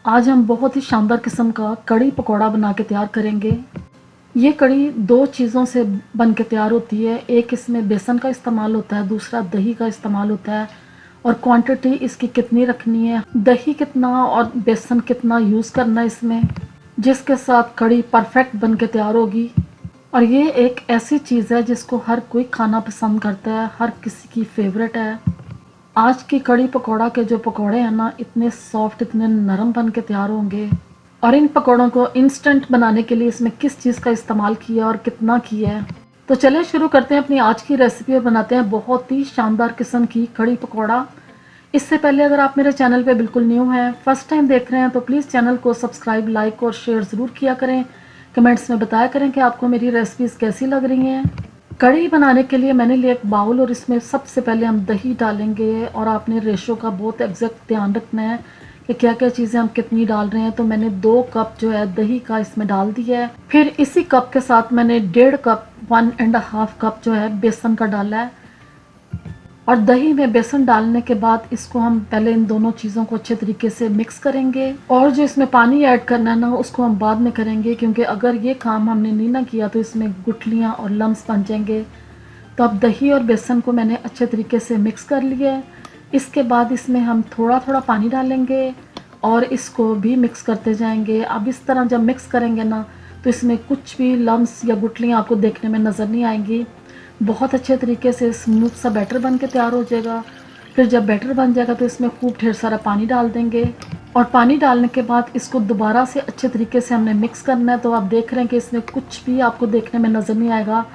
आज हम बहुत ही शानदार किस्म का कड़ी पकौड़ा बना के तैयार करेंगे। ये कड़ी दो चीज़ों से बन के तैयार होती है। एक इसमें बेसन का इस्तेमाल होता है, दूसरा दही का इस्तेमाल होता है। और क्वांटिटी इसकी कितनी रखनी है, दही कितना और बेसन कितना यूज़ करना है इसमें, जिसके साथ कड़ी परफेक्ट बन के तैयार होगी। और ये एक ऐसी चीज़ है जिसको हर कोई खाना पसंद करता है, हर किसी की फेवरेट है। आज की कड़ी पकौड़ा के जो पकौड़े हैं ना, इतने सॉफ्ट, इतने नरम बन के तैयार होंगे। और इन पकौड़ों को इंस्टेंट बनाने के लिए इसमें किस चीज़ का इस्तेमाल किया और कितना किया है, तो चलिए शुरू करते हैं अपनी आज की रेसिपी और बनाते हैं बहुत ही शानदार किस्म की कड़ी पकौड़ा। इससे पहले अगर आप मेरे चैनल पे बिल्कुल न्यू हैं, फर्स्ट टाइम देख रहे हैं, तो प्लीज़ चैनल को सब्सक्राइब, लाइक और शेयर ज़रूर किया करें। कमेंट्स में बताया करें कि आपको मेरी रेसिपीज़ कैसी लग रही हैं। कड़ी बनाने के लिए मैंने लिया एक बाउल और इसमें सबसे पहले हम दही डालेंगे। और आपने रेशो का बहुत एग्जैक्ट ध्यान रखना है कि क्या क्या चीज़ें हम कितनी डाल रहे हैं। तो मैंने 2 कप जो है दही का इसमें डाल दिया है। फिर इसी कप के साथ मैंने 1.5 कप 1.5 कप जो है बेसन का डाला है। और दही में बेसन डालने के बाद इसको हम पहले इन दोनों चीज़ों को अच्छे तरीके से मिक्स करेंगे। और जो इसमें पानी ऐड करना है ना, उसको हम बाद में करेंगे, क्योंकि अगर ये काम हमने नहीं ना किया तो इसमें गुठलियाँ और लम्स बन जाएंगे। तो अब दही और बेसन को मैंने अच्छे तरीके से मिक्स कर लिया है। इसके बाद इसमें हम थोड़ा थोड़ा पानी डालेंगे और इसको भी मिक्स करते जाएंगे। अब इस तरह जब मिक्स करेंगे ना, तो इसमें कुछ भी लम्स या गुठलियाँ आपको देखने में नज़र नहीं आएंगी। बहुत अच्छे तरीके से स्मूथ सा बैटर बन के तैयार हो जाएगा। फिर जब बैटर बन जाएगा तो इसमें खूब ढेर सारा पानी डाल देंगे। और पानी डालने के बाद इसको दोबारा से अच्छे तरीके से हमने मिक्स करना है। तो आप देख रहे हैं कि इसमें कुछ भी आपको देखने में नज़र नहीं आएगा,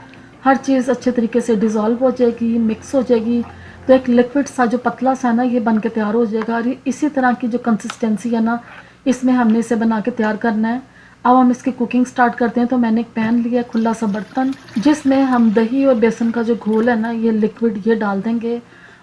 हर चीज़ अच्छे तरीके से डिज़ोल्व हो जाएगी, मिक्स हो जाएगी। तो एक लिक्विड सा जो पतला सा है ना, ये बन के तैयार हो जाएगा। और इसी तरह की जो कंसिस्टेंसी है ना, इसमें हमने इसे बना के तैयार करना है। अब हम इसकी कुकिंग स्टार्ट करते हैं। तो मैंने एक पैन लिया, खुला सा बर्तन, जिसमें हम दही और बेसन का जो घोल है ना, ये लिक्विड ये डाल देंगे।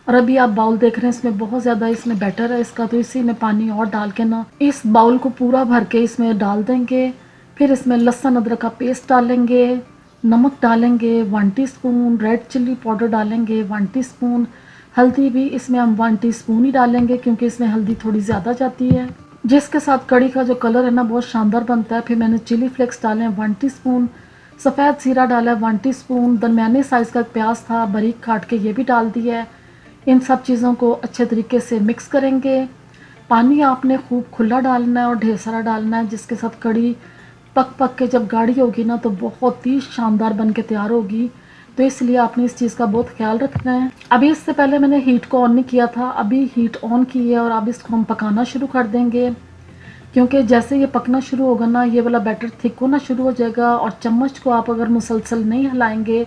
और अभी आप बाउल देख रहे हैं, इसमें बहुत ज़्यादा इसमें बैटर है इसका, तो इसी में पानी और डाल के ना इस बाउल को पूरा भर के इसमें डाल देंगे। फिर इसमें लहसुन अदरक का पेस्ट डालेंगे, नमक डालेंगे 1 टीस्पून, रेड चिल्ली पाउडर डालेंगे 1 टीस्पून, हल्दी भी इसमें हम 1 टीस्पून ही डालेंगे, क्योंकि इसमें हल्दी थोड़ी ज़्यादा जाती है, जिसके साथ कड़ी का जो कलर है ना, बहुत शानदार बनता है। फिर मैंने चिली फ्लेक्स डाले हैं 1 टीस्पून, सफ़ेद ज़ीरा डाला है 1 टीस्पून, दरमियाने साइज़ का प्याज था बारीक काट के, ये भी डाल दिया है। इन सब चीज़ों को अच्छे तरीके से मिक्स करेंगे। पानी आपने खूब खुला डालना है और ढेर सारा डालना है, जिसके साथ कड़ी पक पक के जब गाढ़ी होगी ना, तो बहुत ही शानदार बन के तैयार होगी। तो इसलिए आपने इस चीज़ का बहुत ख्याल रखना है। अभी इससे पहले मैंने हीट को ऑन नहीं किया था, अभी हीट ऑन की है और अब इसको हम पकाना शुरू कर देंगे। क्योंकि जैसे ये पकना शुरू होगा ना, ये वाला बैटर थिक होना शुरू हो जाएगा। और चम्मच को आप अगर मुसलसल नहीं हिलाएंगे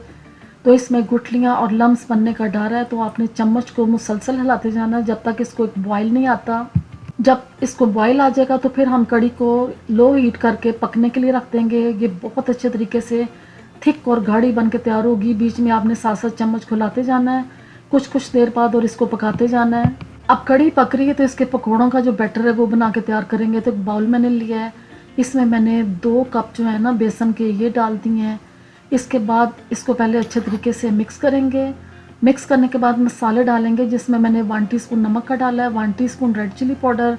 तो इसमें गुठलियाँ और लम्स बनने का डर है। तो आपने चम्मच को मुसलसल हिलाते जाना है जब तक इसको एक बॉयल नहीं आता। जब इसको बॉयल आ जाएगा तो फिर हम कड़ी को लो हीट करके पकने के लिए रख देंगे। ये बहुत अच्छे तरीके से थिक और गाढ़ी बन के तैयार होगी। बीच में आपने साथ साथ चम्मच खुलाते जाना है कुछ कुछ देर बाद, और इसको पकाते जाना है। अब कड़ी पक रही है तो इसके पकौड़ों का जो बैटर है वो बना के तैयार करेंगे। तो एक बाउल मैंने लिया है, इसमें मैंने 2 कप जो है ना बेसन के ये डाल दिए हैं। इसके बाद इसको पहले अच्छे तरीके से मिक्स करेंगे। मिक्स करने के बाद मसाले डालेंगे, जिसमें मैंने 1 टीस्पून नमक का डाला है, 1 teaspoon red chilli powder,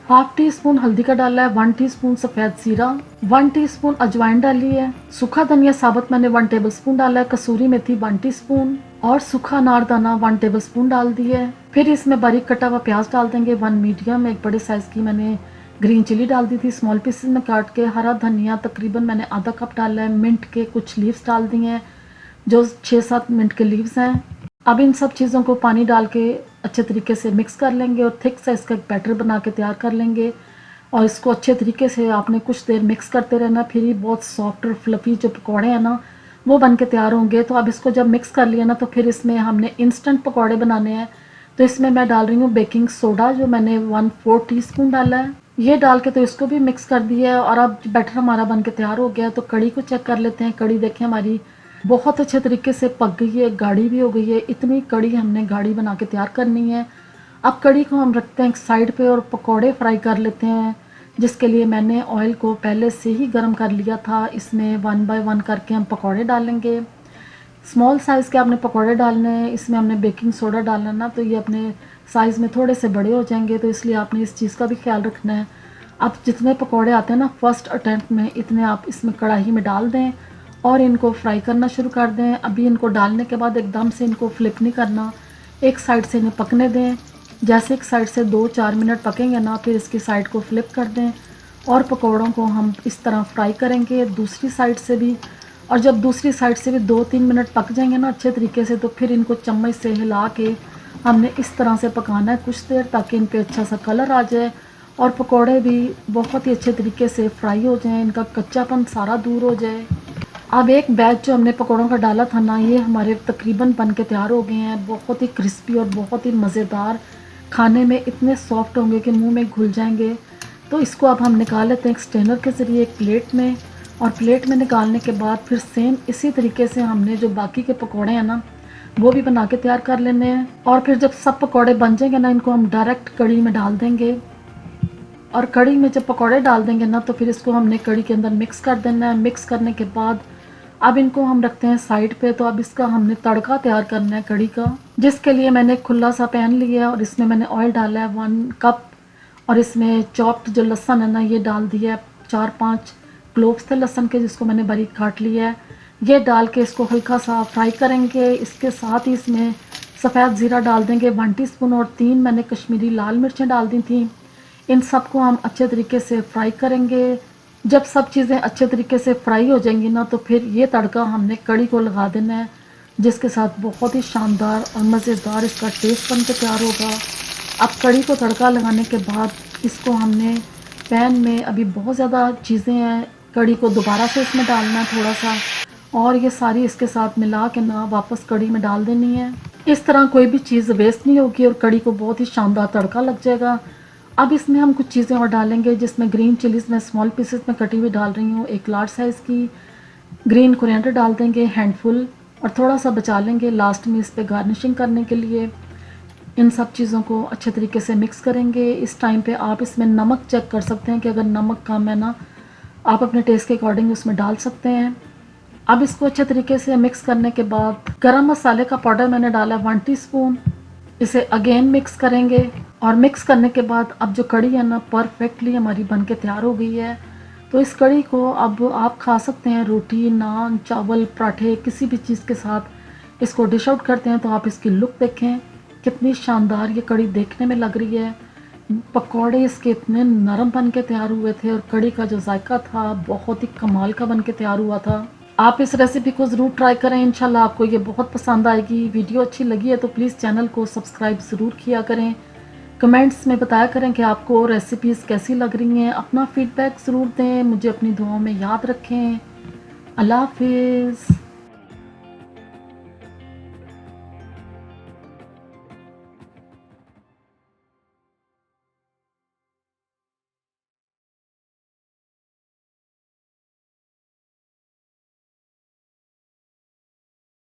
half teaspoon हल्दी का डाला है, 1 टीस्पून सफ़ेद ज़ीरा, 1 टीस्पून अजवाइन डाली है, सूखा धनिया साबुत मैंने 1 टेबलस्पून डाला है, कसूरी मेथी 1 टीस्पून और सूखा अनारदाना 1 टेबलस्पून डाल दिया है। फिर इसमें बारीक कटा हुआ प्याज डाल देंगे 1 मीडियम, एक बड़े साइज़ की मैंने ग्रीन चिली डाल दी थी स्मॉल पीसेस में काट के। हरा धनिया तकरीबन मैंने आधा कप डाला है। मिंट के कुछ लीव्स डाल दिए हैं, जो 6-7 मिनट के लीव्स हैं। अब इन सब चीज़ों को पानी डाल के अच्छे तरीके से मिक्स कर लेंगे और थिक साइज़ का एक बैटर बना के तैयार कर लेंगे। और इसको अच्छे तरीके से आपने कुछ देर मिक्स करते रहना, फिर ही बहुत सॉफ्ट और फ्लफ़ी जो पकौड़े हैं ना, वो बन के तैयार होंगे। तो अब इसको जब मिक्स कर लिया ना, तो फिर इसमें हमने इंस्टेंट पकौड़े बनाने हैं। तो इसमें मैं डाल रही हूँ बेकिंग सोडा, जो मैंने 1/4 टीस्पून डाला है। ये डाल के तो इसको भी मिक्स कर दिया है। और अब बैटर हमारा बन के तैयार हो गया है। तो कड़ी को चेक कर लेते हैं। कड़ी देखें हमारी बहुत अच्छे तरीके से पक गई है, गाढ़ी भी हो गई है। इतनी कड़ी हमने गाढ़ी बना के तैयार करनी है। अब कड़ी को हम रखते हैं एक साइड पे और पकौड़े फ्राई कर लेते हैं, जिसके लिए मैंने ऑयल को पहले से ही गर्म कर लिया था। इसमें 1 बाय 1 करके हम पकौड़े डालेंगे। स्मॉल साइज़ के आपने पकौड़े डालने हैं। इसमें हमने बेकिंग सोडा डालना ना, तो ये अपने साइज़ में थोड़े से बड़े हो जाएंगे, तो इसलिए आपने इस चीज़ का भी ख्याल रखना है। अब जितने पकोड़े आते हैं ना फर्स्ट अटेम्प्ट में, इतने आप इसमें कढ़ाई में डाल दें और इनको फ्राई करना शुरू कर दें। अभी इनको डालने के बाद एकदम से इनको फ्लिप नहीं करना, एक साइड से इन्हें पकने दें। जैसे एक साइड से 2-4 मिनट पकेंगे ना, फिर इसकी साइड को फ्लिप कर दें और पकौड़ों को हम इस तरह फ्राई करेंगे दूसरी साइड से भी। और जब दूसरी साइड से भी 2-3 मिनट पक जाएंगे ना अच्छे तरीके से, तो फिर इनको चम्मच से हिला के हमने इस तरह से पकाना है कुछ देर, ताकि इन पे अच्छा सा कलर आ जाए और पकोड़े भी बहुत ही अच्छे तरीके से फ्राई हो जाएं, इनका कच्चापन सारा दूर हो जाए। अब एक बैच जो हमने पकौड़ों का डाला था ना, ये हमारे तकरीबन बन के तैयार हो गए हैं। बहुत ही क्रिस्पी और बहुत ही मज़ेदार, खाने में इतने सॉफ्ट होंगे कि मुंह में घुल जाएंगे। तो इसको अब हम निकाल लेते हैं एक स्ट्रेनर के ज़रिए एक प्लेट में। और प्लेट में निकालने के बाद फिर सेम इसी तरीके से हमने जो बाकी के पकौड़े हैं ना, वो भी बना के तैयार कर लेने हैं। और फिर जब सब पकौड़े बन जाएंगे ना, इनको हम डायरेक्ट कढ़ी में डाल देंगे। और कढ़ी में जब पकौड़े डाल देंगे ना, तो फिर इसको हमने कढ़ी के अंदर मिक्स कर देना है। मिक्स करने के बाद अब इनको हम रखते हैं साइड पे। तो अब इसका हमने तड़का तैयार करना है कढ़ी का, जिसके लिए मैंने एक खुला सा पैन लिया है और इसमें मैंने ऑयल डाला है 1 कप। और इसमें चॉप्ड जो लहसुन है ना, ये डाल दिया है। 4-5 क्लोव्स थे लहसुन के, जिसको मैंने बारीक काट लिया है। ये डाल के इसको हल्का सा फ्राई करेंगे। इसके साथ ही इसमें सफ़ेद ज़ीरा डाल देंगे 1 टीस्पून, और 3 मैंने कश्मीरी लाल मिर्चें डाल दी थी। इन सबको हम अच्छे तरीके से फ्राई करेंगे। जब सब चीज़ें अच्छे तरीके से फ्राई हो जाएंगी ना, तो फिर ये तड़का हमने कढ़ी को लगा देना है, जिसके साथ बहुत ही शानदार और मज़ेदार इसका टेस्ट बन के तैयार होगा। अब कढ़ी को तड़का लगाने के बाद इसको हमने पैन में, अभी बहुत ज़्यादा चीज़ें हैं, कढ़ी को दोबारा से इसमें डालना है थोड़ा सा, और ये सारी इसके साथ मिला के ना वापस कढ़ी में डाल देनी है। इस तरह कोई भी चीज़ वेस्ट नहीं होगी और कढ़ी को बहुत ही शानदार तड़का लग जाएगा। अब इसमें हम कुछ चीज़ें और डालेंगे, जिसमें ग्रीन चिलीज़ मैं स्मॉल पीसेस में कटी हुई डाल रही हूँ, एक लार्ज साइज़ की। ग्रीन कोरिएंडर डाल देंगे हैंडफुल, और थोड़ा सा बचा लेंगे लास्ट में इस पर गार्निशिंग करने के लिए। इन सब चीज़ों को अच्छे तरीके से मिक्स करेंगे। इस टाइम पे आप इसमें नमक चेक कर सकते हैं कि अगर नमक कम है ना, आप अपने टेस्ट के अकॉर्डिंग उसमें डाल सकते हैं। अब इसको अच्छे तरीके से मिक्स करने के बाद गरम मसाले का पाउडर मैंने डाला 1 टीस्पून। इसे अगेन मिक्स करेंगे, और मिक्स करने के बाद अब जो कढ़ी है ना, परफेक्टली हमारी बन के तैयार हो गई है। तो इस कढ़ी को अब आप खा सकते हैं रोटी, नान, चावल, पराठे, किसी भी चीज़ के साथ इसको डिश आउट करते हैं। तो आप इसकी लुक देखें, कितनी शानदार ये कढ़ी देखने में लग रही है। पकौड़े इसके इतने नरम बन के तैयार हुए थे, और कढ़ी का जो जायका था बहुत ही कमाल का बन के तैयार हुआ था। आप इस रेसिपी को ज़रूर ट्राई करें, इंशाल्लाह आपको ये बहुत पसंद आएगी। वीडियो अच्छी लगी है तो प्लीज़ चैनल को सब्सक्राइब ज़रूर किया करें। कमेंट्स में बताया करें कि आपको रेसिपीज़ कैसी लग रही हैं। अपना फीडबैक ज़रूर दें, मुझे अपनी दुआओं में याद रखें। अल्लाह हाफिज़।